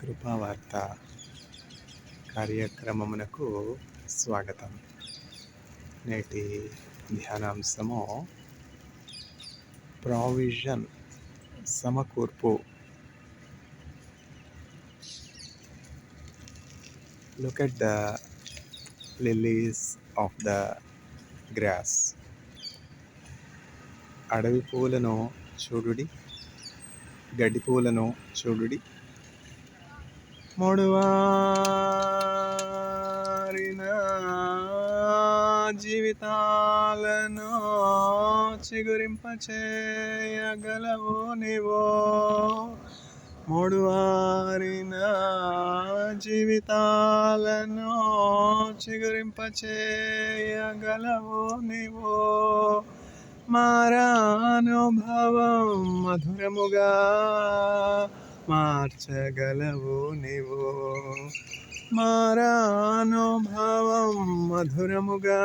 కృపావార్త కార్యక్రమమునకు స్వాగతం. నేటి ధ్యానాంశము provision, సమకూర్పు. Look at the lilies of the grass. అడవి పూలను చూడుడి, గడ్డి పూలను చూడుడి. మూడువారిన జీవితాలను చిగురింపచేయగలవు నీవో. మూడువారిన జీవితాలను చిగురింపచేయగలవు నీవో. మారానుభవం మధురముగా మార్చగలవు నీవు. మారానుభవం మధురముగా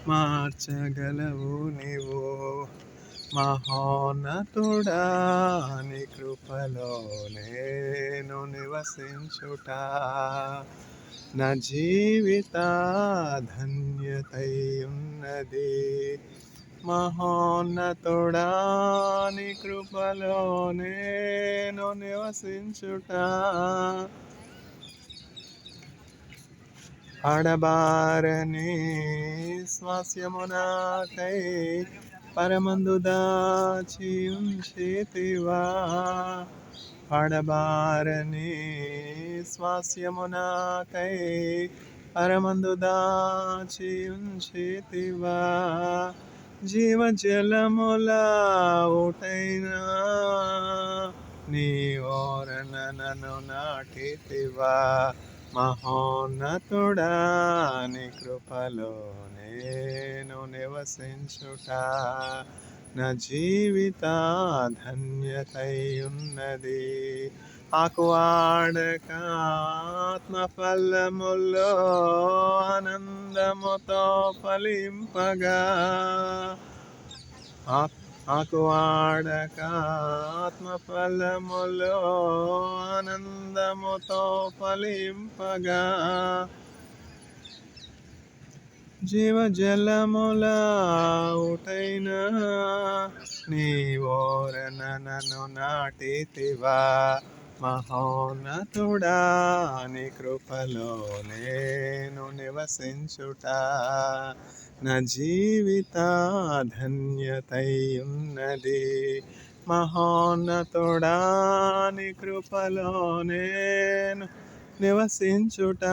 మార్చగలవు నీవు. మహోన్నతుడా నీ కృపలో నేను నివసించుట నా జీవిత ధన్యతై ఉన్నది. మహోన్నతుడా నీ కృపలో నేను నివసించుట ఆడబారని స్వాస్యము నాకై పరమందు దాచి ఉంచితివా. ఆడబారని స్వాస్యము నాకై పరమందు దాచి ఉంచితివా. జీవజలముల ఊటైనా నీ ఓరన నన్ను నాటితివా. మహోన్నతుడా నీ కృపలో నేను నివసించుట నా జీవిత ధన్యతై ఉన్నది. ఆకువాడక ఆత్మఫలములో ఆనందముతో ఫలింపగా. ఆకువాడక ఆత్మఫలములో ఆనందముతో ఫలింపగా. జీవజలముల ఊటైన నీ ఓరన నన్ను నాటితివా. మహోన్నతుడా నీ కృపలో నేను నివసించుట నా జీవిత ధన్యతై ఉన్నది. మహోన్నతుడా నీ కృపలో నేను నివసించుట.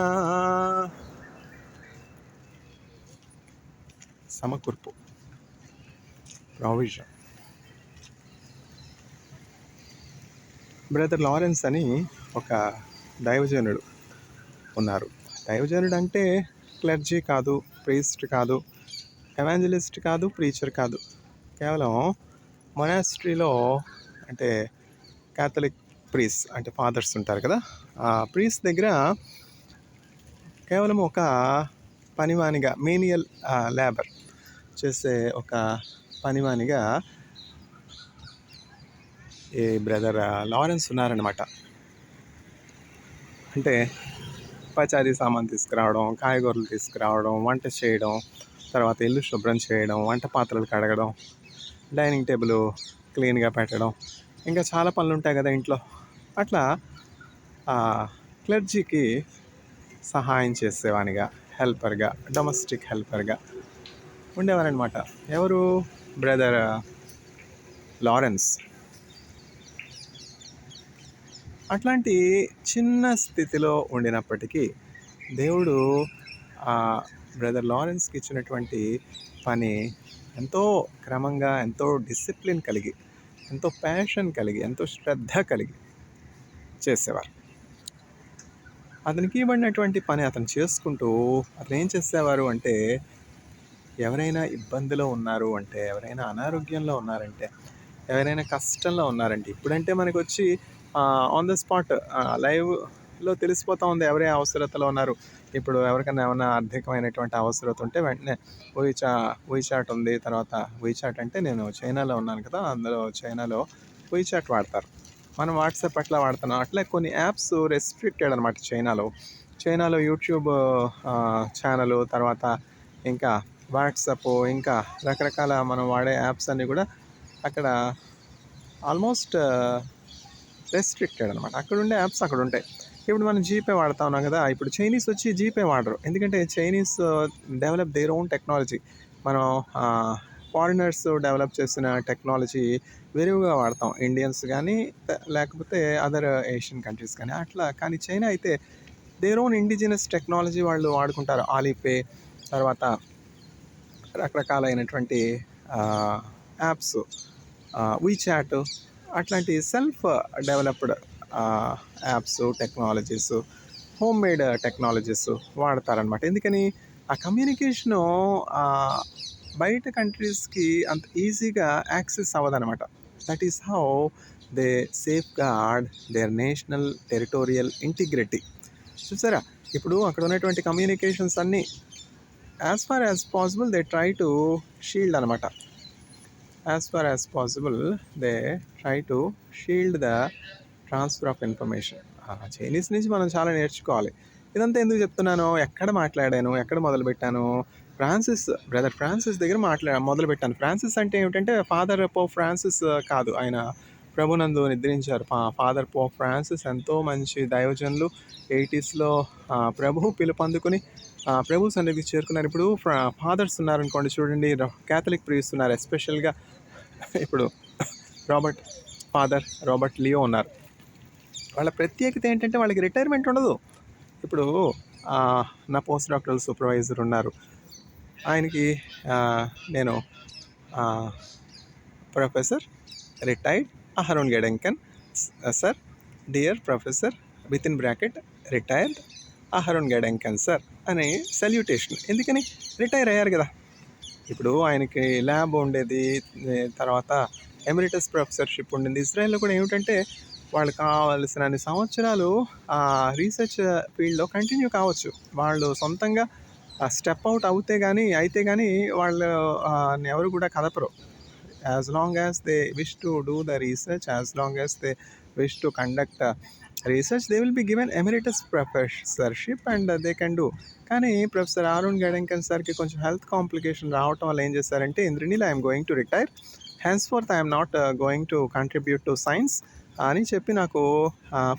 సమకూర్పు, ప్రావిజన్. బ్రదర్ లారెన్స్ అని ఒక దైవజనుడు ఉన్నారు. దైవజనుడు అంటే క్లర్జీ కాదు, ప్రీస్ట్ కాదు, ఎవాంజలిస్ట్ కాదు, ప్రీచర్ కాదు. కేవలం మొనాస్ట్రీలో అంటే క్యాథలిక్ ప్రీస్ అంటే ఫాదర్స్ ఉంటారు కదా, ఆ ప్రీస్ దగ్గర కేవలం ఒక పనివానిగా, మేనియల్ లేబర్ చేసే ఒక పనివానిగా ఈ బ్రదర్ లారెన్స్ ఉన్నారనమాట. అంటే పచారీ సామాన్ తీసుకురావడం, కాయగూరలు తీసుకురావడం, వంట చేయడం, తర్వాత ఇల్లు శుభ్రం చేయడం, వంట పాత్రలు కడగడం, డైనింగ్ టేబుల్ క్లీన్గా పెట్టడం, ఇంకా చాలా పనులు ఉంటాయి కదా ఇంట్లో. అట్లా క్లర్జీకి సహాయం చేసేవానిగా, హెల్పర్గా, డొమెస్టిక్ హెల్పర్గా ఉండేవారనమాట. ఎవరు? Brother Lawrence. అట్లాంటి చిన్న స్థితిలో ఉండినప్పటికీ దేవుడు బ్రదర్ లారెన్స్కి ఇచ్చినటువంటి పని ఎంతో క్రమంగా, ఎంతో డిసిప్లిన్ కలిగి, ఎంతో ప్యాషన్ కలిగి, ఎంతో శ్రద్ధ కలిగి చేసేవారు. అతనికి ఇవ్వబడినటువంటి పని అతను చేసుకుంటూ అతను ఏం చేసేవారు అంటే, ఎవరైనా ఇబ్బందిలో ఉన్నారు అంటే, ఎవరైనా అనారోగ్యంలో ఉన్నారంటే, ఎవరైనా కష్టంలో ఉన్నారంటే, ఇప్పుడంటే మనకు వచ్చి ఆన్ ద స్పాట్ లైవ్లో తెలిసిపోతూ ఉంది ఎవరే అవసరతలో ఉన్నారు. ఇప్పుడు ఎవరికైనా ఏమైనా ఆర్థికమైనటువంటి అవసరత ఉంటే వెంటనే వీచాట్ ఉంది. తర్వాత వీచాట్ అంటే నేను చైనాలో ఉన్నాను కదా, అందులో చైనాలో వీచాట్ వాడతారు. మనం వాట్సాప్ అట్లా వాడుతున్నాం. అట్లా కొన్ని యాప్స్ రెస్ట్రిక్టెడ్ అనమాట చైనాలో. చైనాలో యూట్యూబ్ ఛానలు, తర్వాత ఇంకా వాట్సాప్, ఇంకా రకరకాల మనం వాడే యాప్స్ అన్నీ కూడా అక్కడ ఆల్మోస్ట్ రెస్ట్రిక్టెడ్ అనమాట. అక్కడ ఉండే యాప్స్ అక్కడ ఉంటాయి. ఇప్పుడు మనం జీపే వాడుతా ఉన్నాం కదా, ఇప్పుడు చైనీస్ వచ్చి జీపే వాడరు. ఎందుకంటే Chinese develop their own technology. మనం ఫారినర్స్ డెవలప్ చేసిన టెక్నాలజీ విరివిగా వాడతాం, ఇండియన్స్ కానీ లేకపోతే అదర్ ఏషియన్ కంట్రీస్ కానీ అట్లా. కానీ చైనా అయితే దేర్ ఓన్ ఇండిజినస్ టెక్నాలజీ వాళ్ళు వాడుకుంటారు. ఆలీపే, తర్వాత రకరకాలైనటువంటి యాప్స్, వీచాట్, అట్లాంటి self developed apps, technologies, home made technologies వాడతారనమాట. ఎందుకని ఆ కమ్యూనికేషను బయట కంట్రీస్కి అంత ఈజీగా యాక్సెస్ అవ్వదనమాట. That is how they safeguard their national territorial integrity. చూసారా, ఇప్పుడు అక్కడ ఉన్నటువంటి కమ్యూనికేషన్స్ అన్నీ as far as possible they try to shield అనమాట. As far as possible they try to shield the transfer of information. Chinese నుంచి మనం చాలా నేర్చుకోవాలి. ఇదంతా ఎందుకు చెప్తున్నాను, ఎక్కడ మాట్లాడాను, ఎక్కడ మొదలుపెట్టాను, బ్రదర్ ఫ్రాన్సిస్ దగ్గర మొదలుపెట్టాను. ఫ్రాన్సిస్ అంటే ఏమిటంటే ఫాదర్ పోప్ ఫ్రాన్సిస్ కాదు, ఆయన ప్రభునందు నిద్రించారు. ఫాదర్ పోప్ ఫ్రాన్సిస్ ఎంతో మంచి దైవజనులు. 80స్లో ప్రభు పిలుపు అందుకుని ప్రభు సన్నిధికి చేరుకున్నారు. ఇప్పుడు ఫాదర్స్ ఉన్నారనుకోండి, చూడండి, క్యాథలిక్ ప్రీస్ట్ ఉన్నారు. ఎస్పెషల్గా ఇప్పుడు ఫాదర్ రాబర్ట్ లియో ఉన్నారు. వాళ్ళ ప్రత్యేకత ఏంటంటే వాళ్ళకి రిటైర్మెంట్ ఉండదు. ఇప్పుడు నా పోస్ట్ డాక్టరల్ సూపర్వైజర్ ఉన్నారు, ఆయనకి నేను professor retired Aharon Gedanken sir, dear professor with in bracket retired Aharon Gedanken sir అని సల్యూటేషన్. ఎందుకని, రిటైర్ అయ్యారు కదా. ఇప్పుడు ఆయనకి ల్యాబ్ ఉండేది, తర్వాత ఎమిరిటస్ ప్రొఫెసర్షిప్ ఉండింది. ఇజ్రాయెల్లో కూడా ఏమిటంటే వాళ్ళు కావాల్సిన అన్ని సంవత్సరాలు రీసెర్చ్ ఫీల్డ్లో కంటిన్యూ కావచ్చు. వాళ్ళు సొంతంగా స్టెప్ అవుట్ అయితే కానీ వాళ్ళు ఎవరు కూడా కదపరు. As long as they wish to do the research, as long as they wish to conduct research, they will be given emeritus professorship and they can do. కానీ ప్రొఫెసర్ అరుణ్ గెడెంకన్ సార్కి కొంచెం health complication రావటం వల్ల ఏం చేశారంటే, Indraneel I'm going to retire, henceforth I'm not going to contribute to science అని చెప్పి నాకు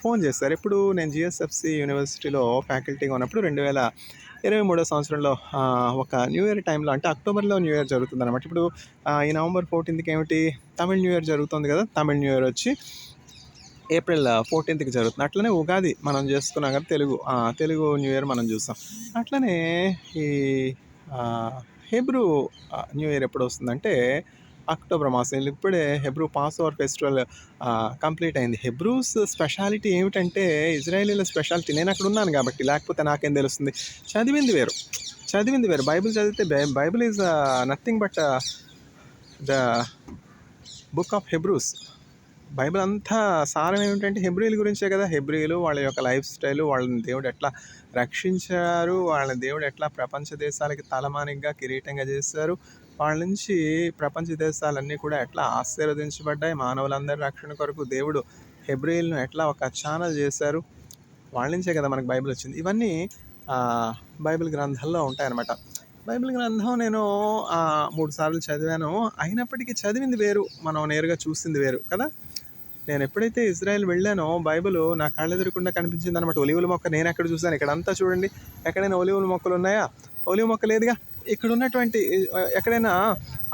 ఫోన్ చేశారు. ఇప్పుడు నేను జిఎస్ఎఫ్సి యూనివర్సిటీలో ఫ్యాకల్టీగా ఉన్నప్పుడు 2023 సంవత్సరంలో ఒక న్యూ ఇయర్ టైంలో, అంటే అక్టోబర్లో న్యూ ఇయర్ జరుగుతుంది అనమాట. ఇప్పుడు ఈ నవంబర్ 14th ఏమిటి, తమిళ్ న్యూ ఇయర్ జరుగుతుంది కదా. తమిళ్ న్యూ ఇయర్ వచ్చి ఏప్రిల్ 14th జరుగుతుంది. అట్లనే ఉగాది మనం చేసుకున్నాం కదా, తెలుగు న్యూ ఇయర్ మనం చూస్తాం. అట్లనే ఈ హెబ్రూ న్యూ ఇయర్ ఎప్పుడు వస్తుందంటే అక్టోబర్ మాసం. ఇప్పుడే Hebrew pass over festival complete అయింది. హెబ్రూస్ స్పెషాలిటీ ఏమిటంటే, ఇజ్రాయేలీల స్పెషాలిటీ, నేను అక్కడ ఉన్నాను కాబట్టి, లేకపోతే నాకేం తెలుస్తుంది. చదివింది వేరు. బైబిల్ చదివితే Bible is nothing but the book of Hebrews. Bible అంతా సారం ఏమిటంటే హెబ్రీల గురించే కదా. హెబ్రీలు వాళ్ళ యొక్క లైఫ్ స్టైలు, వాళ్ళని దేవుడు ఎట్లా రక్షించారు, వాళ్ళ దేవుడు ఎట్లా ప్రపంచ దేశాలకి తలమానిగ్గా కిరీటంగా చేశారు, వాళ్ళ నుంచి ప్రపంచ దేశాలన్నీ కూడా ఎట్లా ఆశీర్వదించబడ్డాయి, మానవులందరి రక్షణ కొరకు దేవుడు హెబ్రీలను ఎట్లా ఒక ఛానల్ చేశారు, వాళ్ళ నుంచే కదా మనకు బైబిల్ వచ్చింది. ఇవన్నీ బైబిల్ గ్రంథాల్లో ఉంటాయన్నమాట. బైబిల్ గ్రంథం నేను 3 సార్లు చదివాను. అయినప్పటికీ చదివింది వేరు, మనం నేరుగా చూసింది వేరు కదా. నేను ఎప్పుడైతే ఇజ్రాయెల్ వెళ్ళానో బైబిల్ నా కళ్ళెదురకుండా కనిపించింది అనమాట. ఒలివుల మొక్క నేను ఎక్కడ చూశాను, ఇక్కడ అంతా చూడండి, ఎక్కడైనా ఒలివుల మొక్కలు ఉన్నాయా? ఒలివ మొక్క లేదుగా. ఇక్కడ ఉన్నటువంటి ఎక్కడైనా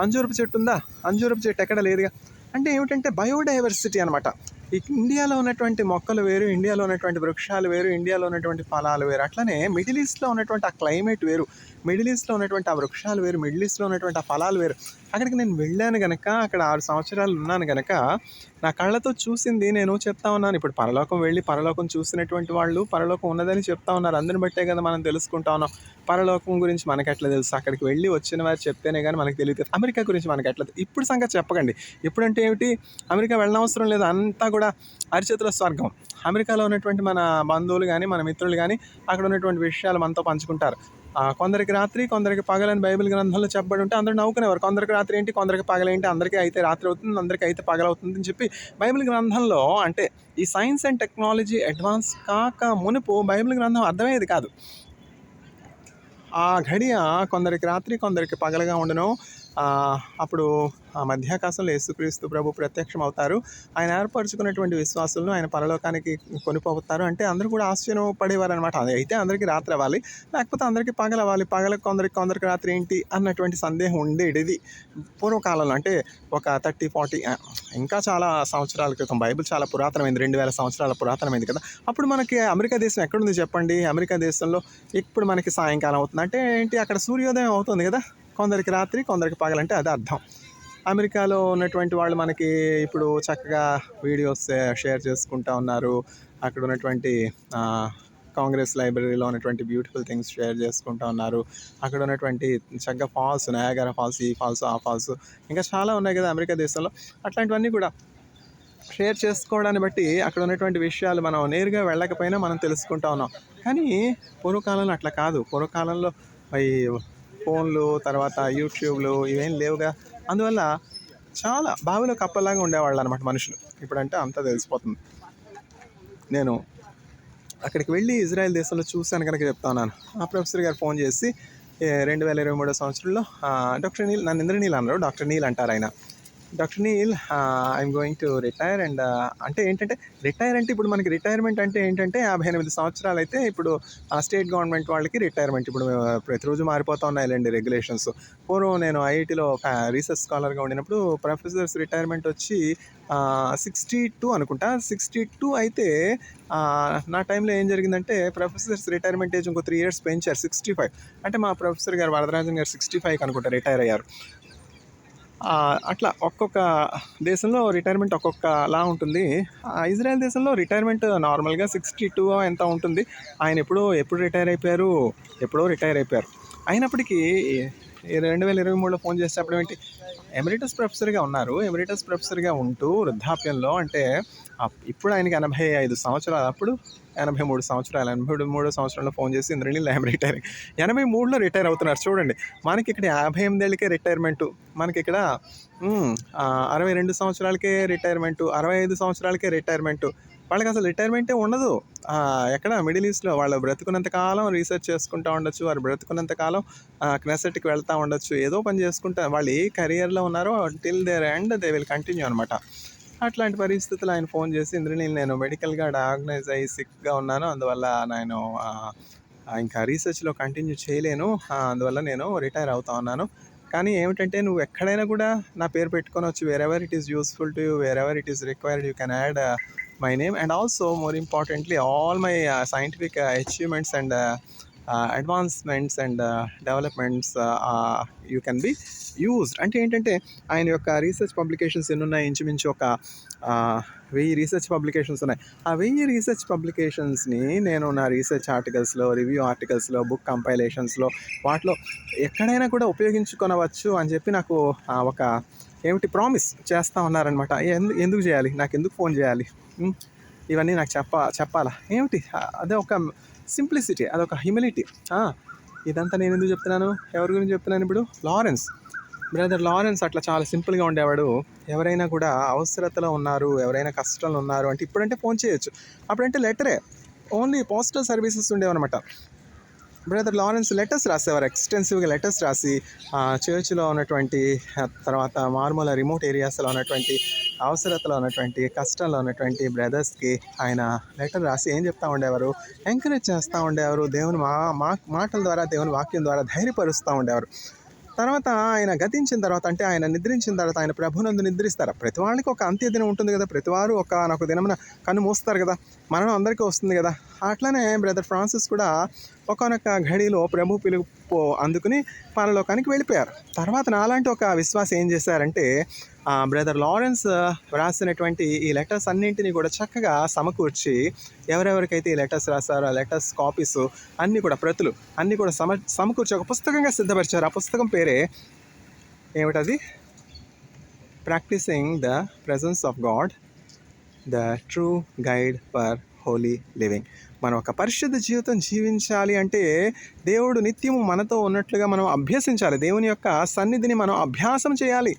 అంజూరపు చెట్టు ఉందా? అంజూరపు చెట్టు ఎక్కడ లేదుగా. అంటే ఏమిటంటే బయోడైవర్సిటీ అనమాట. ఇండియాలో ఉన్నటువంటి మొక్కలు వేరు, ఇండియాలో ఉన్నటువంటి వృక్షాలు వేరు, ఇండియాలో ఉన్నటువంటి ఫలాలు వేరు. అట్లనే మిడిల్ ఈస్ట్లో ఉన్నటువంటి ఆ క్లైమేట్ వేరు, మిడిల్ ఈస్ట్లో ఉన్నటువంటి ఆ వృక్షాలు వేరు, మిడిల్ ఈస్ట్లో ఉన్నటువంటి ఆ ఫలాలు వేరు. అక్కడికి నేను వెళ్ళాను కనుక, అక్కడ 6 సంవత్సరాలు ఉన్నాను కనుక నా కళ్ళతో చూసింది నేను చెప్తా ఉన్నాను. ఇప్పుడు పరలోకం వెళ్ళి పరలోకం చూసినటువంటి వాళ్ళు పరలోకం ఉన్నదని చెప్తా ఉన్నారు. అందరిని బట్టే కదా మనం తెలుసుకుంటా ఉన్నాం. పరలోకం గురించి మనకు ఎట్లా తెలుసు? అక్కడికి వెళ్ళి వచ్చిన వారు చెప్తేనే కానీ మనకు తెలియదు. అమెరికా గురించి మనకు ఎట్లా? ఇప్పుడు సంగతి చెప్పకండి. ఇప్పుడంటే ఏమిటి, అమెరికా వెళ్ళనవసరం లేదు, అంతా కూడా అరిచేతుల స్వర్గం. అమెరికాలో ఉన్నటువంటి మన బంధువులు కానీ మన మిత్రులు కానీ అక్కడ ఉన్నటువంటి విషయాలు మనతో పంచుకుంటారు. కొందరికి రాత్రి కొందరికి పగలని బైబిల్ గ్రంథంలో చెప్పబడి ఉంటే అందరూ నవ్వుకునేవారు. కొందరికి రాత్రి ఏంటి, కొందరికి పగలేంటి, అందరికీ అయితే రాత్రి అవుతుంది, అందరికీ అయితే పగలవుతుంది అని చెప్పి బైబిల్ గ్రంథంలో అంటే ఈ సైన్స్ అండ్ టెక్నాలజీ అడ్వాన్స్ కాక మునుపు బైబిల్ గ్రంథం అర్థమయ్యేది కాదు. ఆ ఘడియ కొందరికి రాత్రి కొందరికి పగలగా ఉండను. అప్పుడు ఆ మధ్యాకాశంలో యేసుక్రీస్తు ప్రభు ప్రత్యక్షం అవుతారు. ఆయన ఏర్పరచుకున్నటువంటి విశ్వాసులను ఆయన పరలోకానికి కొనిపోతారు. అంటే అందరూ కూడా ఆశ్చర్యపడేవారు అనమాట. అది అయితే అందరికీ రాత్రి అవ్వాలి, లేకపోతే అందరికీ పగలవ్వాలి, పగలకు కొందరికి రాత్రి ఏంటి అన్నటువంటి సందేహం ఉండేది పూర్వకాలంలో. అంటే ఒక 30-40 ఇంకా చాలా సంవత్సరాల క్రితం. బైబిల్ చాలా పురాతనమైంది, 2000 సంవత్సరాల పురాతనమైంది కదా. అప్పుడు మనకి అమెరికా దేశం ఎక్కడుంది చెప్పండి? అమెరికా దేశంలో ఇప్పుడు మనకి సాయంకాలం అవుతుంది అంటే ఏంటి, అక్కడ సూర్యోదయం అవుతుంది కదా. కొందరికి రాత్రి కొందరికి పగలంటే అది అర్థం. అమెరికాలో ఉన్నటువంటి వాళ్ళు మనకి ఇప్పుడు చక్కగా వీడియోస్ షేర్ చేసుకుంటూ ఉన్నారు. అక్కడ ఉన్నటువంటి కాంగ్రెస్ లైబ్రరీలో ఉన్నటువంటి బ్యూటిఫుల్ థింగ్స్ షేర్ చేసుకుంటూ ఉన్నారు. అక్కడ ఉన్నటువంటి చక్కగా ఫాల్స్, నయాగరా ఫాల్స్, ఈ ఫాల్స్, ఆ ఫాల్స్, ఇంకా చాలా ఉన్నాయి కదా అమెరికా దేశంలో. అట్లాంటివన్నీ కూడా షేర్ చేసుకోవడాన్ని బట్టి అక్కడ ఉన్నటువంటి విషయాలు మనం నేరుగా వెళ్ళకపోయినా మనం తెలుసుకుంటా ఉన్నాం. కానీ పూర్వకాలంలో అట్లా కాదు. పూర్వకాలంలో ఈ ఫోన్లు, తర్వాత యూట్యూబ్లు ఇవేం లేవుగా. అందువల్ల చాలా బావిలో కప్పలాగా ఉండేవాళ్ళు అనమాట మనుషులు. ఇప్పుడంటే అంతా తెలిసిపోతుంది. నేను అక్కడికి వెళ్ళి ఇజ్రాయెల్ దేశంలో చూశాను కనుక చెప్తాను. ఆ ప్రొఫెసర్ గారు ఫోన్ చేసి 2023 సంవత్సరంలో డాక్టర్ నీల్, నన్ను ఇంద్రనీల్ అన్నారు, డాక్టర్ నీల్ అంటారు ఆయన. Doctor Neil, I'm going to retire. And అంటే ఏంటంటే రిటైర్ అంటే ఇప్పుడు మనకి రిటైర్మెంట్ అంటే ఏంటంటే 58 సంవత్సరాలు అయితే ఇప్పుడు స్టేట్ గవర్నమెంట్ వాళ్ళకి రిటైర్మెంట్ ఇప్పుడు ప్రతిరోజు మారిపోతూ ఉన్నాయిలేండి రెగ్యులేషన్స్. పూర్వం నేను ఐఐటీలో రీసెర్చ్ స్కాలర్గా ఉండినప్పుడు ప్రొఫెసర్స్ రిటైర్మెంట్ వచ్చి 62 అనుకుంటా. 62 అయితే నా టైంలో ఏం జరిగిందంటే ప్రొఫెసర్స్ రిటైర్మెంట్ ఏజ్ ఇంకో 3 years పెంచారు, 65. అంటే మా ప్రొఫెసర్ గారు వరదరాజన్ గారు 65 అనుకుంటా రిటైర్ అయ్యారు. అట్లా ఒక్కొక్క దేశంలో రిటైర్మెంట్ ఒక్కొక్కలా ఉంటుంది. ఇజ్రాయెల్ దేశంలో రిటైర్మెంట్ నార్మల్గా 62 ఎంత ఉంటుంది. ఆయన ఎప్పుడు రిటైర్ అయిపోయారు, ఎప్పుడో రిటైర్ అయిపోయారు. అయినప్పటికీ 2023లో ఫోన్ చేసేటప్పుడు ఏంటి, ఎమిరిటస్ ప్రొఫెసర్గా ఉన్నారు. ఎమిరిటస్ ప్రొఫెసర్గా ఉంటూ వృద్ధాప్యంలో అంటే ఇప్పుడు ఆయనకి 85 సంవత్సరాలు, అప్పుడు 83 సంవత్సరాలు. 83వ సంవత్సరంలో ఫోన్ చేసి ఇంద్రనీల్ ఐఎమ్ రిటైర్. 83లో రిటైర్ అవుతున్నారు చూడండి. మనకి ఇక్కడ 58 ఏళ్ళకే రిటైర్మెంటు, మనకి ఇక్కడ 62 సంవత్సరాలకే రిటైర్మెంటు, 65 సంవత్సరాలకే రిటైర్మెంటు. వాళ్ళకి అసలు రిటైర్మెంటే ఉండదు. ఎక్కడ మిడిల్ ఈస్ట్లో వాళ్ళు బ్రతుకున్నంత కాలం రీసెర్చ్ చేసుకుంటూ ఉండొచ్చు, వారు బ్రతుకున్నంత కాలం క్నెసెట్కి వెళ్తూ ఉండొచ్చు, ఏదో పని చేసుకుంటా వాళ్ళు ఏ కెరియర్లో ఉన్నారో till their end they will continue అనమాట. అట్లాంటి పరిస్థితులు ఆయన ఫోన్ చేసి, ఇంద్రనీల్ నేను మెడికల్గా డయాగ్నైజ్ అయ్యి సిక్గా ఉన్నాను, అందువల్ల నేను ఇంకా రీసెర్చ్లో కంటిన్యూ చేయలేను, అందువల్ల నేను రిటైర్ అవుతా ఉన్నాను. కానీ ఏమిటంటే నువ్వు ఎక్కడైనా కూడా నా పేరు పెట్టుకోవచ్చు. Wear ever it is useful to you, wear ever it is required you can add my name, and also more importantly all my scientific achievements and advancements and developments you can be used. అంటే ఏంటంటే ఆయన యొక్క research publications ఎన్ని ఉన్నాయి, ఇంచుమించు ఒక 1000 research publications ఉన్నాయి. ఆ 1000 రీసెర్చ్ పబ్లికేషన్స్ని నేను నా రీసెర్చ్ ఆర్టికల్స్లో, రివ్యూ ఆర్టికల్స్లో, బుక్ కంపైలేషన్స్లో వాటిలో ఎక్కడైనా కూడా ఉపయోగించుకొనవచ్చు అని చెప్పి నాకు ఒక ప్రామిస్ చేస్తూ ఉన్నారనమాట. ఎందుకు చేయాలి, నాకు ఎందుకు ఫోన్ చేయాలి, ఇవన్నీ నాకు చెప్పాలా ఏమిటి, అదే ఒక సింప్లిసిటీ, అదొక హ్యూమిలిటీ. ఇదంతా నేను ఎందుకు చెప్తున్నాను, ఎవరి గురించి చెప్తున్నాను ఇప్పుడు, బ్రదర్ లారెన్స్ అట్లా చాలా సింపుల్గా ఉండేవాడు. ఎవరైనా కూడా అవసరతలో ఉన్నారు, ఎవరైనా కష్టంలో ఉన్నారు అంటే ఇప్పుడంటే ఫోన్ చేయొచ్చు, అప్పుడంటే లెటరే, ఓన్లీ పోస్టల్ సర్వీసెస్ ఉండేవన్నమాట. బ్రదర్ లారెన్స్ లెటర్స్ రాసేవారు, ఎక్స్టెన్సివ్గా లెటర్స్ రాసి చర్చ్లో ఉన్నటువంటి, తర్వాత మారుమూల రిమోట్ ఏరియాస్లో ఉన్నటువంటి, అవసరతలో ఉన్నటువంటి, కష్టంలో ఉన్నటువంటి బ్రదర్స్కి ఆయన లెటర్ రాసి ఏం చెప్తా ఉండేవారు, ఎంకరేజ్ చేస్తూ ఉండేవారు. దేవుని మాటల ద్వారా, దేవుని వాక్యం ద్వారా ధైర్యపరుస్తూ ఉండేవారు. తర్వాత ఆయన గతించిన తర్వాత, అంటే ఆయన నిద్రించిన తర్వాత, ఆయన ప్రభునందు నిద్రిస్తారు. ప్రతి వాళ్ళకి ఒక అంత్య దినం ఉంటుంది కదా, ప్రతివారు ఒక దినమున కన్ను మూస్తారు కదా, మరణం అందరికీ వస్తుంది కదా. అట్లానే బ్రదర్ ఫ్రాన్సిస్ కూడా ఒకనొక ఘడిలో ప్రభు పిలుపు అందుకుని పరలోకానికి వెళ్ళిపోయారు. తర్వాత నాలాంటి ఒక విశ్వాసం ఏం చేశారంటే బ్రదర్ లారెన్స్ రాసినటువంటి ఈ లెటర్స్ అన్నింటినీ కూడా చక్కగా సమకూర్చి, ఎవరెవరికైతే ఈ లెటర్స్ రాశారో ఆ లెటర్స్ కాపీస్ అన్నీ కూడా, ప్రతులు అన్నీ కూడా సమకూర్చి ఒక పుస్తకంగా సిద్ధపరిచారు. ఆ పుస్తకం పేరే ఏమిటది, practising the presence of God, the true guide for holy living. మనం ఒక పరిశుద్ధ జీవితం జీవించాలి అంటే దేవుడు నిత్యము మనతో ఉన్నట్లుగా మనం అభ్యసించాలి. దేవుని యొక్క సన్నిధిని మనం అభ్యాసం చేయాలి.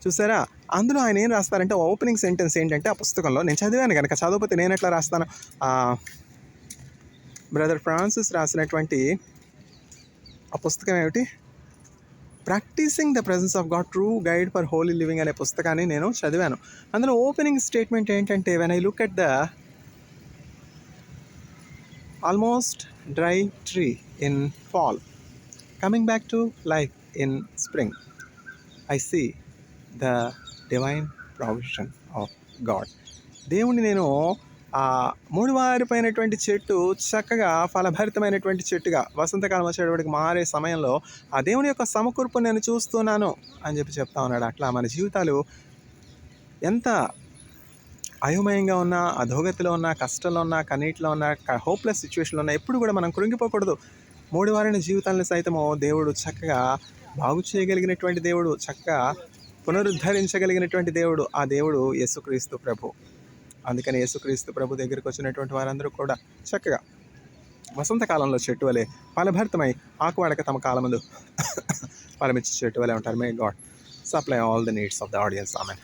చూసారా, అందులో ఆయన ఏం రాస్తారంటే ఓపెనింగ్ సెంటెన్స్ ఏంటంటే, ఆ పుస్తకంలో నేను చదివాను కనుక చదవకపోతే నేను ఎట్లా రాస్తాను. బ్రదర్ ఫ్రాన్సిస్ రాసినటువంటి ఆ పుస్తకం ఏమిటి, practising the presence of God true guide for holy living అనే పుస్తకాన్ని నేను చదివాను. అందులో ఓపెనింగ్ స్టేట్మెంట్ ఏంటంటే, when I look at the almost dry tree in fall coming back to life in spring, I see the divine provision of God. దేవుణ్ణి నేను ఆ మూడువారిపోయినటువంటి చెట్టు చక్కగా ఫలభరితమైనటువంటి చెట్టుగా వసంతకాలం వచ్చేటప్పటికి మారే సమయంలో ఆ దేవుని యొక్క సమకూర్పు నేను చూస్తున్నాను అని చెప్తా ఉన్నాడు. అట్లా మన జీవితాలు ఎంత అయోమయంగా ఉన్నా, అధోగతిలో ఉన్నా, కష్టంలో ఉన్నా, కన్నీటిలో ఉన్నా, హోప్లెస్ సిచ్యువేషన్లో ఉన్నా ఎప్పుడు కూడా మనం కృంగిపోకూడదు. మూడువారిన జీవితాలను సైతము దేవుడు చక్కగా బాగు చేయగలిగినటువంటి దేవుడు, చక్కగా పునరుద్ధరించగలిగినటువంటి దేవుడు, ఆ దేవుడు యేసుక్రీస్తు ప్రభు. అందుకని యేసుక్రీస్తు ప్రభు దగ్గరికి వచ్చినటువంటి వారందరూ కూడా చక్కగా వసంతకాలంలో చెట్టు వలె ఫలభరితమై ఆకువాడక తమ కాలం ముందు ఫలమిచ్చే చెట్టు వలె ఉంటారు. May God supply all the needs of the audience. Amen.